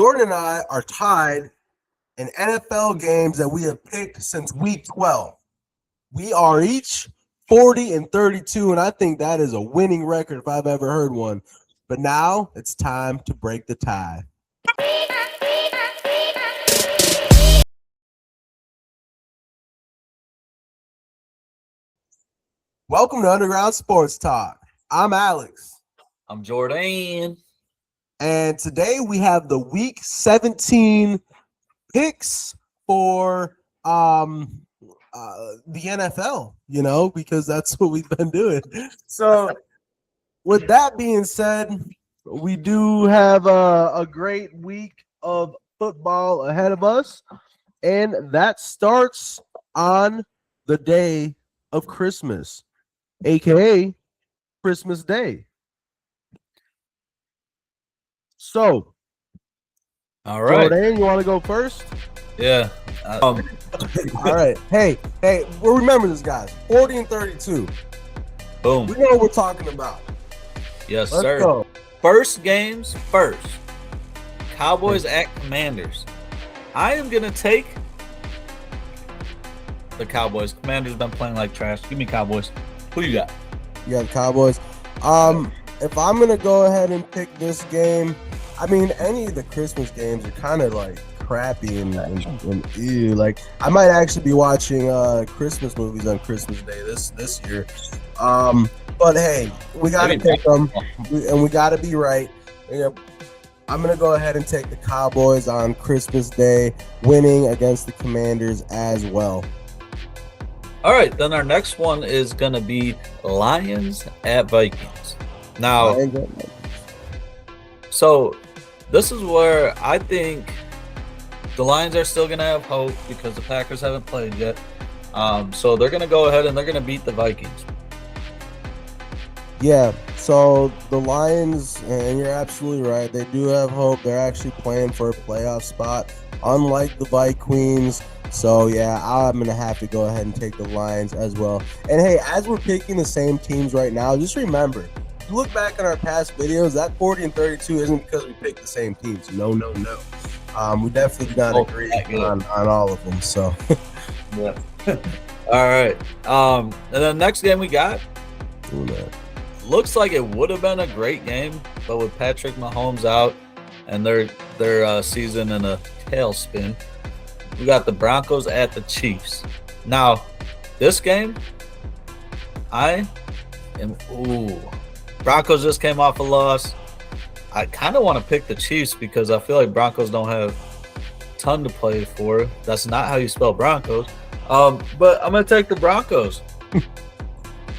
Jordan and I are tied in NFL games that we have picked since week 12. We are each 40 and 32, and I think that is a winning record if I've ever heard one. But now it's time to break the tie. Welcome to Underground Sports Talk. I'm Alex. I'm Jordan. And today we have the Week 17 picks for the NFL, because that's what we've been doing. So with that being said, we do have a great week of football ahead of us, and that starts on the day of Christmas, aka Christmas Day. So, all right, Jordan, you want to go first? Yeah. All right. Hey, well, remember this, guys. 40 and 32. Boom. We know what we're talking about. Yes, Let's sir. go. First games first. Cowboys at Commanders. I am going to take the Cowboys. Commanders been playing like trash. Give me Cowboys. Who you got? You got the Cowboys. If I'm going to go ahead and pick this game, I mean, any of the Christmas games are kind of like crappy and ew. Like, I might actually be watching Christmas movies on Christmas Day this year. But hey, we got to pick them, and we got to be right. I'm going to go ahead and take the Cowboys on Christmas Day, winning against the Commanders as well. All right, then our next one is going to be Lions at Vikings. Now, so this is where I think the Lions are still going to have hope because the Packers haven't played yet. So they're going to go ahead and they're going to beat the Vikings. Yeah, so the Lions, and you're absolutely right, they do have hope. They're actually playing for a playoff spot, unlike the Vikings. So, yeah, I'm going to have to go ahead and take the Lions as well. And, hey, as we're picking the same teams right now, just remember, if you look back on our past videos, that 40 and 32 isn't because we picked the same teams. No. We definitely do not agree on all of them. So, yeah. All right. And then next game we got looks like it would have been a great game, but with Patrick Mahomes out and their season in a tailspin, we got the Broncos at the Chiefs. Now, this game, Broncos just came off a loss. I kind of want to pick the Chiefs because I feel like Broncos don't have a ton to play for. That's not how you spell Broncos. But I'm going to take the Broncos.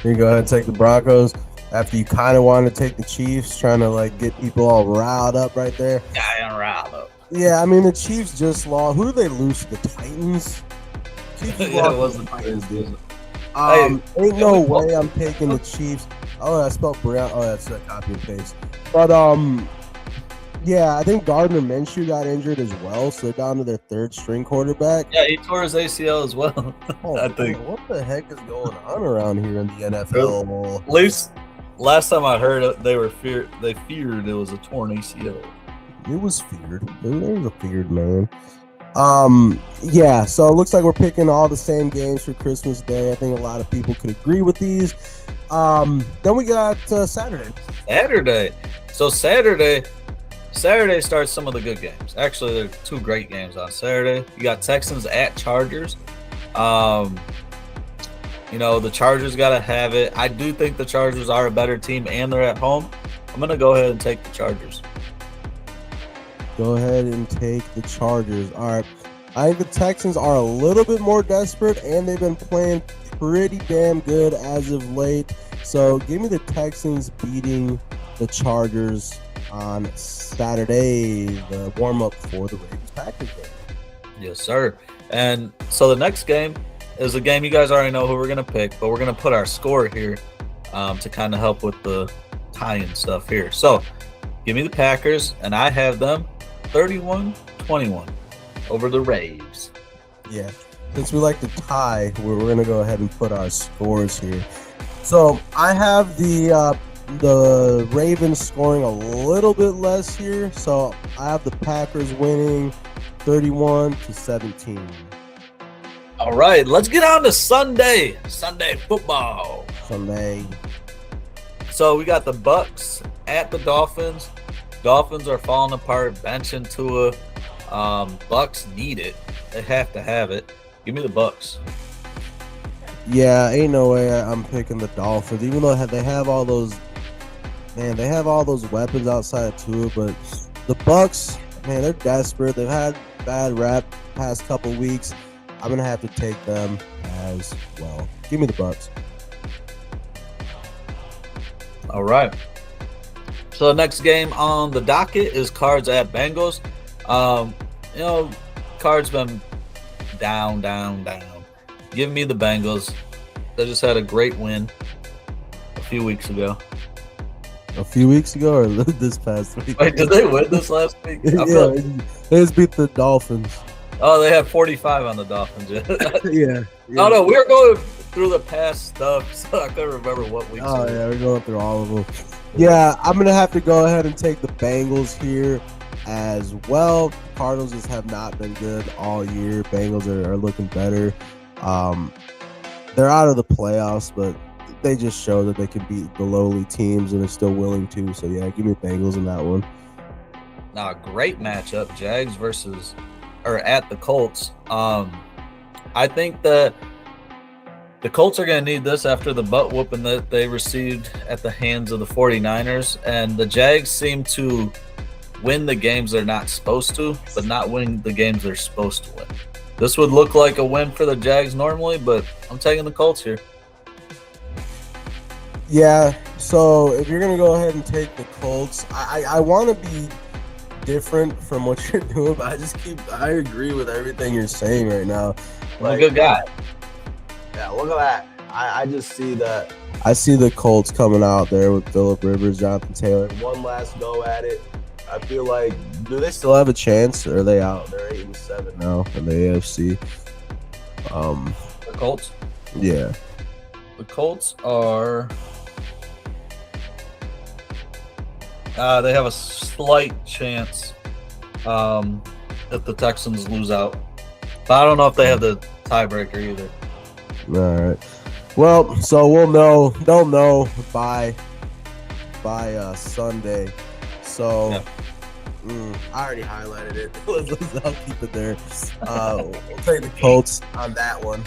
You go ahead and take the Broncos after you kind of want to take the Chiefs, trying to like get people all riled up right there. Yeah, I'm riled up. Yeah, I mean, the Chiefs just lost. Who did they lose to? The Titans? Yeah, it was the Titans, dude. Ain't no way I'm taking the Chiefs. Oh, I spelled Brown. Oh, that's a copy and paste. But, yeah, I think Gardner Minshew got injured as well, so they're down to their third string quarterback. Yeah, he tore his ACL as well. I think. What the heck is going on around here in the NFL? At least last time I heard it, they feared it was a torn ACL. It was feared. It was a feared, man. Yeah, so it looks like we're picking all the same games for Christmas Day. I think a lot of people could agree with these. Then we got Saturday. So Saturday starts some of the good games. Actually, there are two great games on Saturday. You got Texans at Chargers. The Chargers got to have it. I do think the Chargers are a better team, and they're at home. I'm going to go ahead and take the Chargers. Go ahead and take the Chargers. All right. I think the Texans are a little bit more desperate, and they've been playing pretty damn good as of late. So give me the Texans beating the Chargers on Saturday, the warm-up for the Ravens-Packers game. Yes, sir. And so the next game is a game you guys already know who we're going to pick, but we're going to put our score here to kind of help with the tie-in stuff here. So give me the Packers, and I have them 31-21 over the Raves. Yeah. Since we like to tie, we're going to go ahead and put our scores here. So I have the the Ravens scoring a little bit less here, so I have the Packers winning 31-17. All right, let's get on to Sunday football. Sunday. So we got the Bucks at the Dolphins. Dolphins are falling apart, benching Tua. Bucks need it. They have to have it. Give me the Bucks. Yeah, ain't no way I'm picking the Dolphins, even though they have all those. Man, they have all those weapons outside of Tua, but the Bucks, man, they're desperate. They've had bad rap past couple weeks. I'm gonna have to take them as well. Give me the Bucks. All right. So the next game on the docket is Cards at Bengals. Cards been down. Give me the Bengals. They just had a great win a few weeks ago. A few weeks ago or this past week? Wait, did they win this last week? Yeah, they just beat the Dolphins. Oh, they have 45 on the Dolphins. Yeah. Oh, no, we were going through the past stuff, so I couldn't remember what weeks. Oh, yeah, we're going through all of them. Yeah, I'm going to have to go ahead and take the Bengals here as well. Cardinals just have not been good all year. Bengals are looking better. They're out of the playoffs, but they just show that they can beat the lowly teams, and they're still willing to. So, yeah, give me Bengals in that one. Now, great matchup, Jags at the Colts. I think that the Colts are going to need this after the butt whooping that they received at the hands of the 49ers, and the Jags seem to win the games they're not supposed to, but not win the games they're supposed to win. This would look like a win for the Jags normally, but I'm taking the Colts here. Yeah, so if you're going to go ahead and take the Colts, I want to be different from what you're doing, but I agree with everything you're saying right now. I'm a good guy. Yeah, look at that. I just see that. I see the Colts coming out there with Phillip Rivers, Jonathan Taylor. One last go at it. I feel like, do they still have a chance, or are they out? They're 8-7 now in the AFC. The Colts? Yeah. The Colts are... they have a slight chance if the Texans lose out. But I don't know if they have the tiebreaker either. All right. Well, so they'll know by Sunday. So yeah. I already highlighted it. I'll keep it there. We'll take the Colts on that one.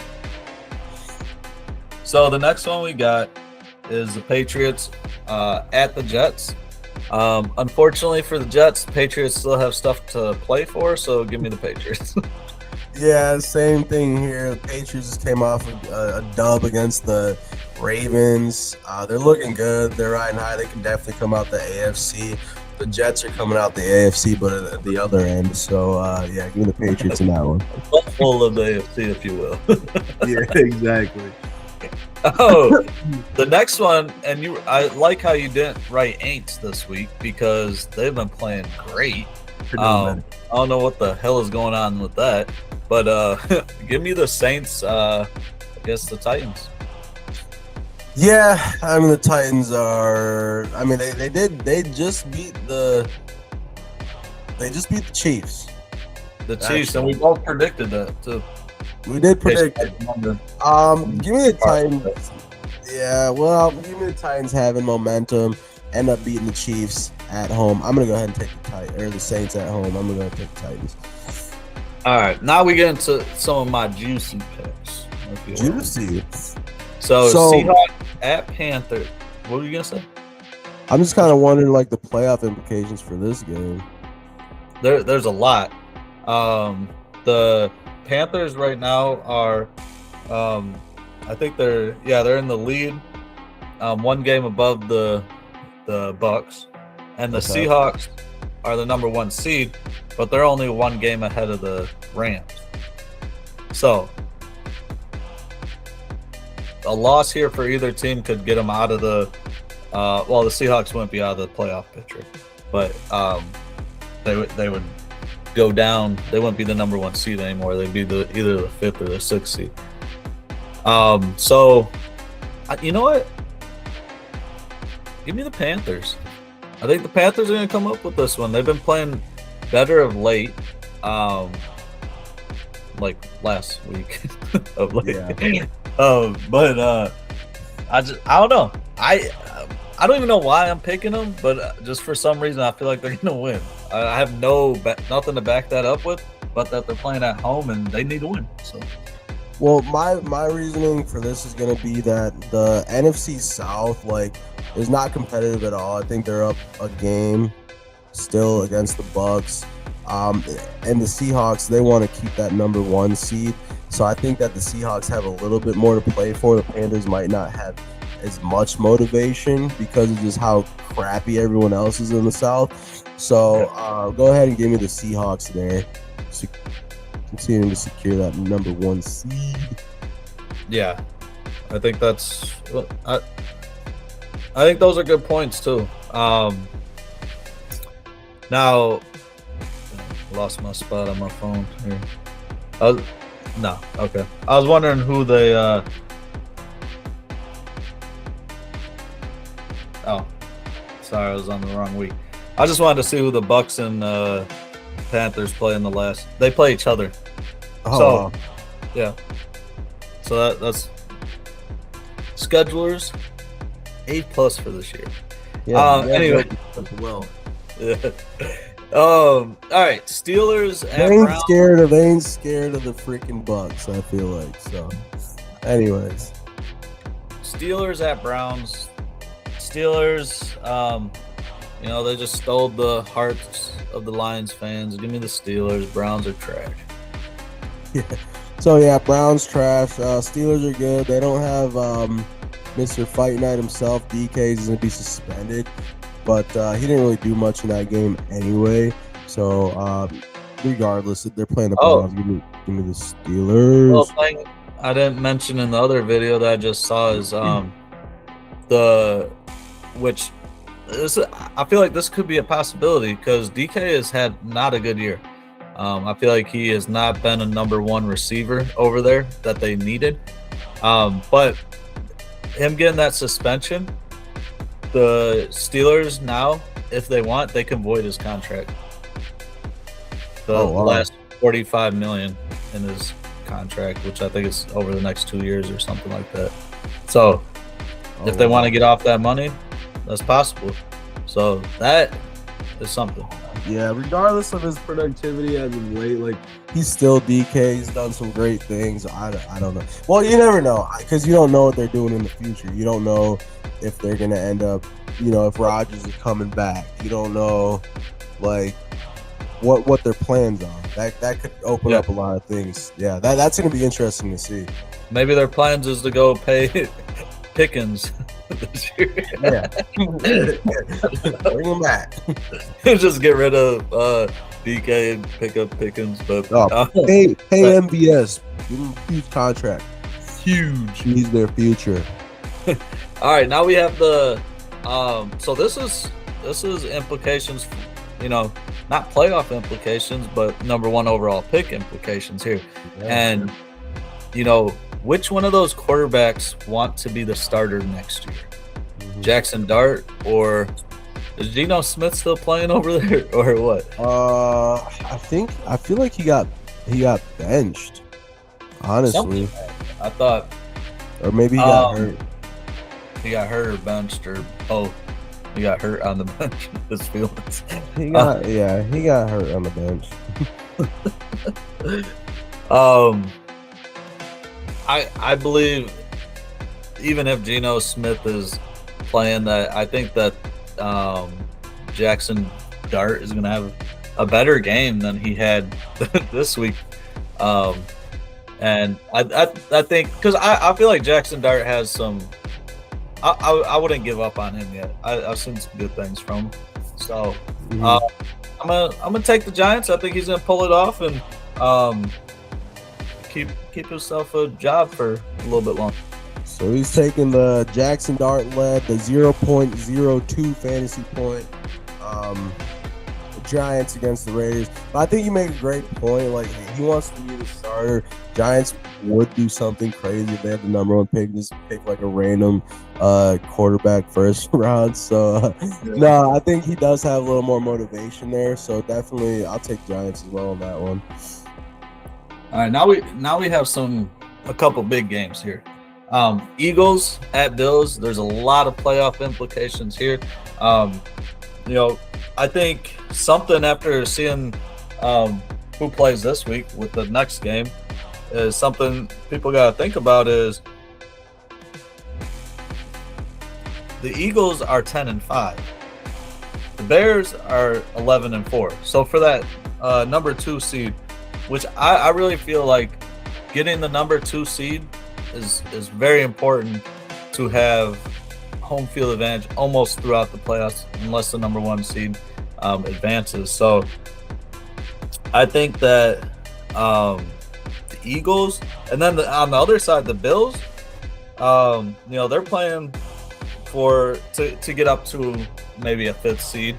So the next one we got is the Patriots at the Jets. Unfortunately for the Jets, the Patriots still have stuff to play for, so give me the Patriots. Yeah, same thing here. The Patriots just came off a dub against the Ravens. They're looking good. They're riding high. They can definitely come out the AFC. The Jets are coming out the AFC, but at the other end. So, yeah, give me the Patriots in that one. Full of the AFC, if you will. Yeah, exactly. Oh, the next one, and I like how you didn't write Aints this week because they've been playing great. I don't know what the hell is going on with that, but give me the Saints against the Titans. Yeah, I mean the Titans are. I mean they just beat the Chiefs. The Chiefs, and we both predicted that too. We did predict it. Give me the Titans. Yeah, well, give me the Titans having momentum, end up beating the Chiefs at home. I'm gonna go ahead and take the Saints at home. I'm gonna go ahead and take the Titans. All right, now we get into some of my juicy picks. Juicy. So Seahawks at Panthers. What were you gonna say? I'm just kind of wondering, like, the playoff implications for this game. There's a lot. The Panthers right now are, I think they're in the lead, one game above the Bucks, and the Seahawks are the number one seed, but they're only one game ahead of the Rams. So a loss here for either team could get them out of the the Seahawks wouldn't be out of the playoff picture, but they would go down. They wouldn't be the number one seed anymore. They'd be either the 5th or the 6th seed. So you know what? Give me the Panthers. I think the Panthers are going to come up with this one. They've been playing better of late, like last week of late. Yeah. But I don't know. I don't even know why I'm picking them, but just for some reason I feel like they're going to win. I have nothing to back that up with, but that they're playing at home and they need to win. So. Well, my reasoning for this is going to be that the NFC South is not competitive at all. I think they're up a game still against the Bucks, and the Seahawks. They want to keep that number 1 seed, so I think that the Seahawks have a little bit more to play for. The Panthers might not have as much motivation because of just how crappy everyone else is in the South. So go ahead and give me the Seahawks there. Continuing to secure that number 1 seed. Yeah, I think that's. I think those are good points too. Now, lost my spot on my phone here. No, okay. I was wondering who they. Oh, sorry, I was on the wrong week. I just wanted to see who the Bucks and Panthers play in the last. They play each other. Oh, so wow. Yeah. So that's schedulers A+ for this year. Yeah. Anyway. Well. Yeah. All right. Steelers at They ain't Browns. scared of the freaking Bucks. I feel like so. Anyways. Steelers at Browns. Steelers. They just stole the hearts of the Lions fans. Give me the Steelers. Browns are trash. Yeah. So yeah, Browns trash. Steelers are good. They don't have Mr. Fight Night himself. DK is going to be suspended, but he didn't really do much in that game anyway. So regardless, if they're playing the Browns, give me the Steelers. Well, I didn't mention in the other video that I just saw is I feel like this could be a possibility because DK has had not a good year. I feel like he has not been a number 1 receiver over there that they needed. But him getting that suspension, the Steelers now, if they want, they can void his contract. The last $45 million in his contract, which I think is over the next 2 years or something like that. So if they want to get off that money, that's possible. So that is something. Yeah, regardless of his productivity as of late, he's still DK. He's done some great things. I don't know. Well, you never know because you don't know what they're doing in the future. You don't know if they're going to end up, if Rodgers is coming back. You don't know, what their plans are. That could open up a lot of things. Yeah, that's going to be interesting to see. Maybe their plans is to go pay Pickens this year. Yeah. Bring him back. Just get rid of DK and pick up Pickens. But hey MVS, give him a huge contract. Huge. He's their future. All right, now we have the so this is implications, not playoff implications, but number 1 overall pick implications here. Yeah. And which one of those quarterbacks want to be the starter next year? Mm-hmm. Jackson Dart, or is Geno Smith still playing over there, or what? I feel like he got benched. Honestly, I thought, or maybe he got hurt. He got hurt or benched, or both. He got hurt on the bench. His feelings. He got hurt on the bench. I believe even if Geno Smith is playing, that I think that Jackson Dart is going to have a better game than he had this week. And I think because I feel like Jackson Dart has some. I wouldn't give up on him yet. I've seen some good things from him. So I'm gonna take the Giants. I think he's gonna pull it off and keep himself a job for a little bit longer. So he's taking the Jackson Dart led the 0.02 fantasy point Giants against the Raiders. But I think you make a great point. Like, he wants to be the starter. Giants would do something crazy if they have the number 1 pick, just pick like a random quarterback first round. So no, I think he does have a little more motivation there. So definitely, I'll take Giants as well on that one. All right, now we have a couple big games here. Eagles at Bills. There's a lot of playoff implications here. I think something after seeing who plays this week with the next game is something people got to think about is the Eagles are 10-5. The Bears are 11-4. So for that number 2 seed, which I really feel like getting the number 2 seed is very important to have home field advantage almost throughout the playoffs, unless the number 1 seed advances. So I think that the Eagles, and then on the other side, the Bills, they're playing to get up to maybe a 5th seed.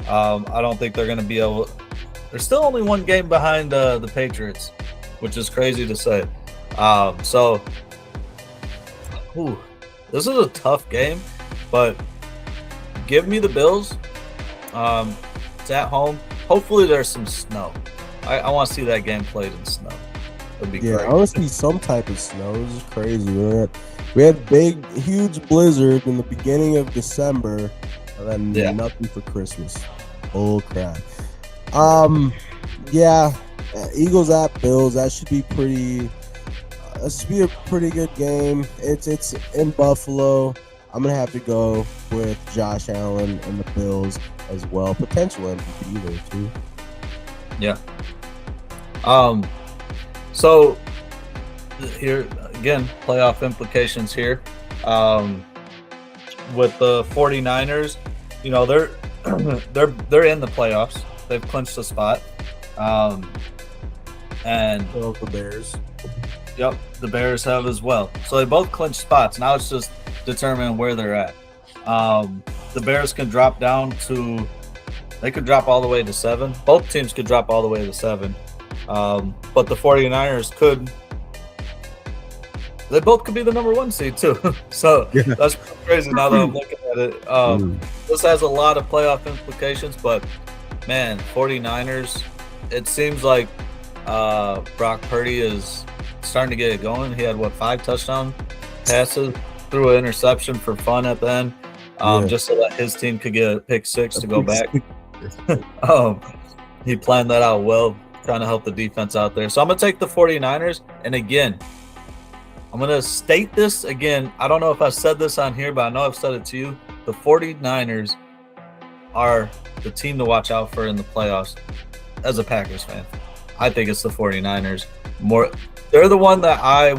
I don't think they're going to be able. They're still only 1 game behind the Patriots, which is crazy to say. This is a tough game, but give me the Bills. It's at home. Hopefully there's some snow. I want to see that game played in snow. That'd be great. I want to see some type of snow. This is crazy. We had big, huge blizzard in the beginning of December, and then nothing for Christmas. Oh crap. Eagles at Bills. That should be pretty. That should be a pretty good game. It's in Buffalo. I'm gonna have to go with Josh Allen and the Bills as well. Potential MVP there too. Yeah. So here again, playoff implications here. With the 49ers, they're in the playoffs. They've clinched a spot. And the Bears. Yep, the Bears have as well. So they both clinched spots. Now it's just determining where they're at. The Bears can drop down to, they could drop all the way to 7. Both teams could drop all the way to 7. But the 49ers they both could be the number 1 seed too. So that's crazy now that I'm looking at it. This has a lot of playoff implications, but man, 49ers, it seems like Brock Purdy is starting to get it going. He had 5 touchdown passes, threw an interception for fun at the end, just so that his team could get a pick 6 to go back. He planned that out well, trying to help the defense out there. So I'm going to take the 49ers. And again, I'm going to state this again. I don't know if I said this on here, but I know I've said it to you. The 49ers are the team to watch out for in the playoffs as a Packers fan. I think it's the 49ers. They're the one that I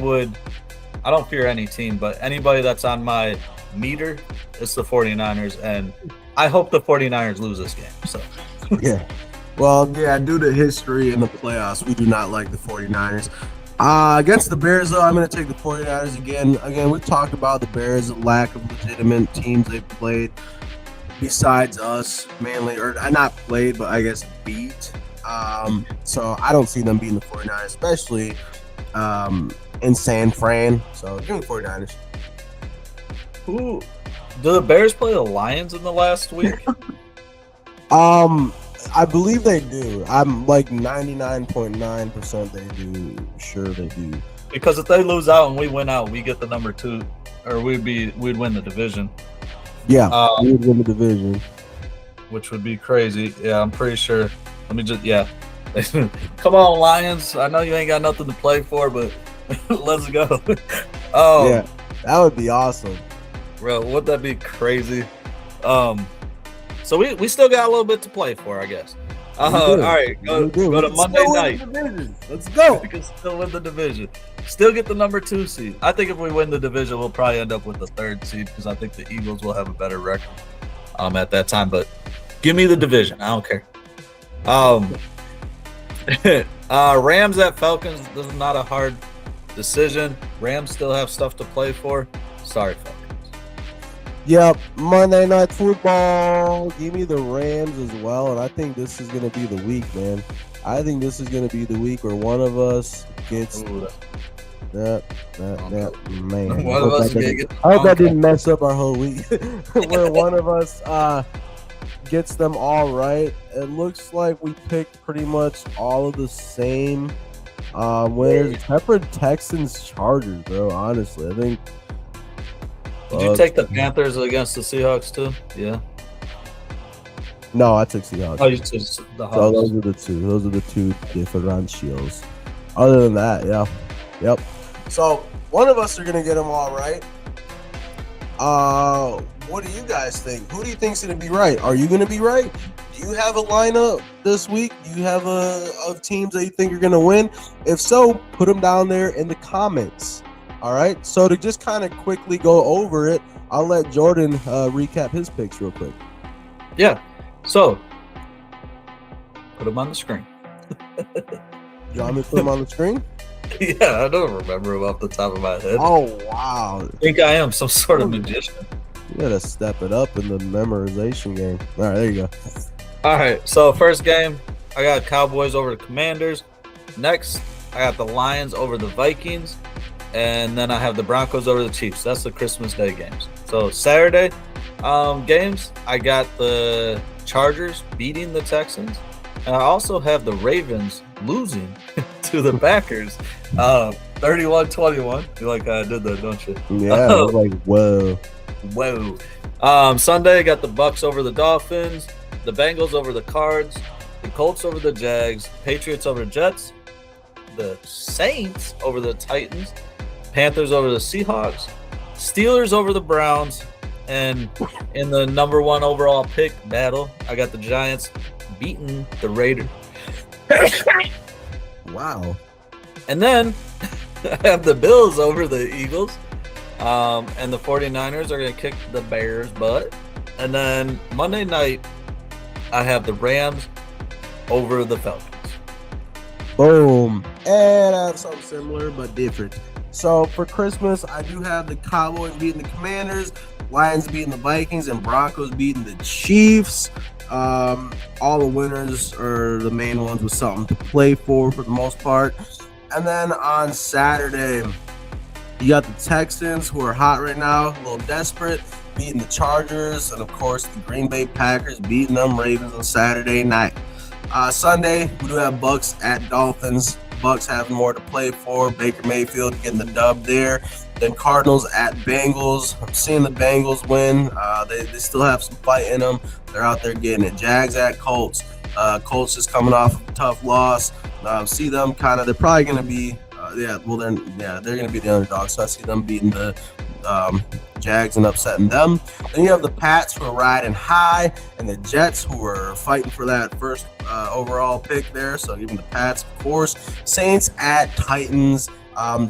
don't fear any team, but anybody that's on my meter, it's the 49ers. And I hope the 49ers lose this game. So yeah. Well, due to history in the playoffs, we do not like the 49ers. Against the Bears, though, I'm going to take the 49ers again. Again, we've talked about the Bears' lack of legitimate teams they've played besides us, mainly, or not played, but I guess beat. So I don't see them beating the 49ers, especially in San Fran. So give me the 49ers. Ooh. Do the Bears play the Lions in the last week? I believe they do. I'm like 99.9% they do. Sure they do. Because if they lose out and we win out, we get the number 2, or we'd win the division. Yeah, we would win the division. Which would be crazy. Yeah, I'm pretty sure. Let me just, come on, Lions. I know you ain't got nothing to play for, but let's go. Yeah, that would be awesome. Bro, would that be crazy? So we still got a little bit to play for, I guess. All right, go to Monday night. Let's go. We can still win the division. Still get the number 2 seed. I think if we win the division, we'll probably end up with the 3rd seed because I think the Eagles will have a better record at that time. But give me the division. I don't care. Rams at Falcons. This is not a hard decision. Rams still have stuff to play for. Sorry, Falcons. Yep, Monday Night Football. Give me the Rams as well, and I think this is going to be the week, man. I think this is going to be the week where one of us gets man. One of us is gonna get. I hope that didn't mess up our whole week. Where one of us gets them all right. It looks like we picked pretty much all of the same winners, except for Texans Chargers, bro. Honestly, I think. Did you take the Panthers against the Seahawks too? Yeah. No, I took Seahawks. Oh, you took the Hawks. So those are the two. Those are the two differentials. Other than that, yeah. Yep. So one of us are gonna get them all right. What do you guys think? Who do you think's gonna be right? Are you gonna be right? Do you have a lineup this week? Do you have of teams that you think are gonna win? If so, put them down there in the comments. All right. So to just kind of quickly go over it, I'll let Jordan recap his picks real quick. Yeah. So put them on the screen. You want me to put them on the screen? Yeah, I don't remember them off the top of my head. Oh, wow. I think I am some sort of magician. You gotta step it up in the memorization game. All right, there you go. All right, so first game, I got Cowboys over the Commanders. Next, I got the Lions over the Vikings. And then I have the Broncos over the Chiefs. That's the Christmas Day games. So Saturday games, I got the Chargers beating the Texans. And I also have the Ravens losing to the Packers 31-21. You like how I did that, don't you? Yeah, I was like, whoa. Sunday, I got the Bucks over the Dolphins, the Bengals over the Cards, the Colts over the Jags, Patriots over the Jets, the Saints over the Titans, Panthers over the Seahawks, Steelers over the Browns, and in the number one overall pick battle, I got the Giants beating the Raiders. Wow. And then I have the Bills over the Eagles, and the 49ers are going to kick the Bears' butt. And then Monday night, I have the Rams over the Falcons. Boom. And I have something similar but different. So for Christmas, I do have the Cowboys beating the Commanders, Lions beating the Vikings, and Broncos beating the Chiefs. All the winners are the main ones with something to play for the most part. And then on Saturday, you got the Texans, who are hot right now, a little desperate, beating the Chargers, and of course the Green Bay Packers beating them Ravens on Saturday night. Sunday, we do have Bucks at Dolphins. Bucks having more to play for. Baker Mayfield getting the dub there. Then Cardinals at Bengals. I'm seeing the Bengals win. They still have some fight in them. They're out there getting it. Jags at Colts. Colts is coming off a tough loss. See them kind of. They're probably going to be. They're going to be the underdogs. So I see them beating the Jags and upsetting them. Then you have the Pats, who are riding high, and the Jets, who are fighting for that first overall pick there. So even the Pats, of course. Saints at Titans.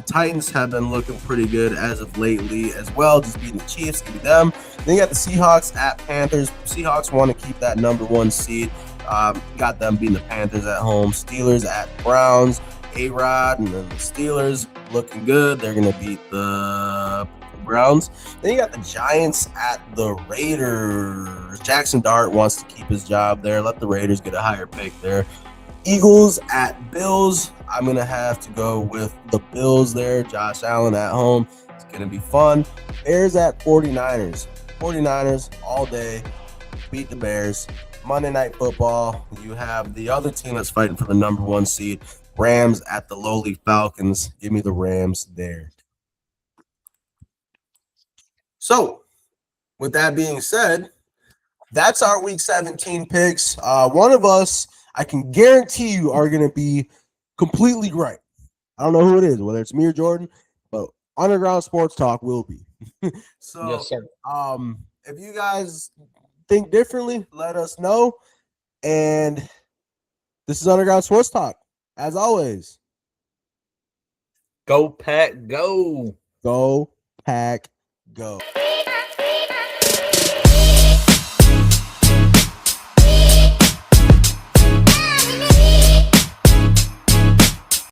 Titans have been looking pretty good as of lately as well, just beating the Chiefs. Give me them. Then you got the Seahawks at Panthers. Seahawks want to keep that number one seed. Got them beating the Panthers at home. Steelers at Browns. A-Rod and then the Steelers looking good. They're going to beat the Browns. Then you got the Giants at the Raiders. Jackson Dart wants to keep his job there. Let the Raiders get a higher pick there. Eagles at Bills. I'm going to have to go with the Bills there. Josh Allen at home. It's going to be fun. Bears at 49ers. 49ers all day. Beat the Bears. Monday Night Football. You have the other team that's fighting for the number one seed. Rams at the lowly Falcons. Give me the Rams there. So, with that being said, that's our Week 17 picks. One of us, I can guarantee you, are going to be completely right. I don't know who it is, whether it's me or Jordan, but Underground Sports Talk will be. So, yes, sir. If you guys think differently, let us know. And this is Underground Sports Talk. As always, go Pack, go. Go Pack, go.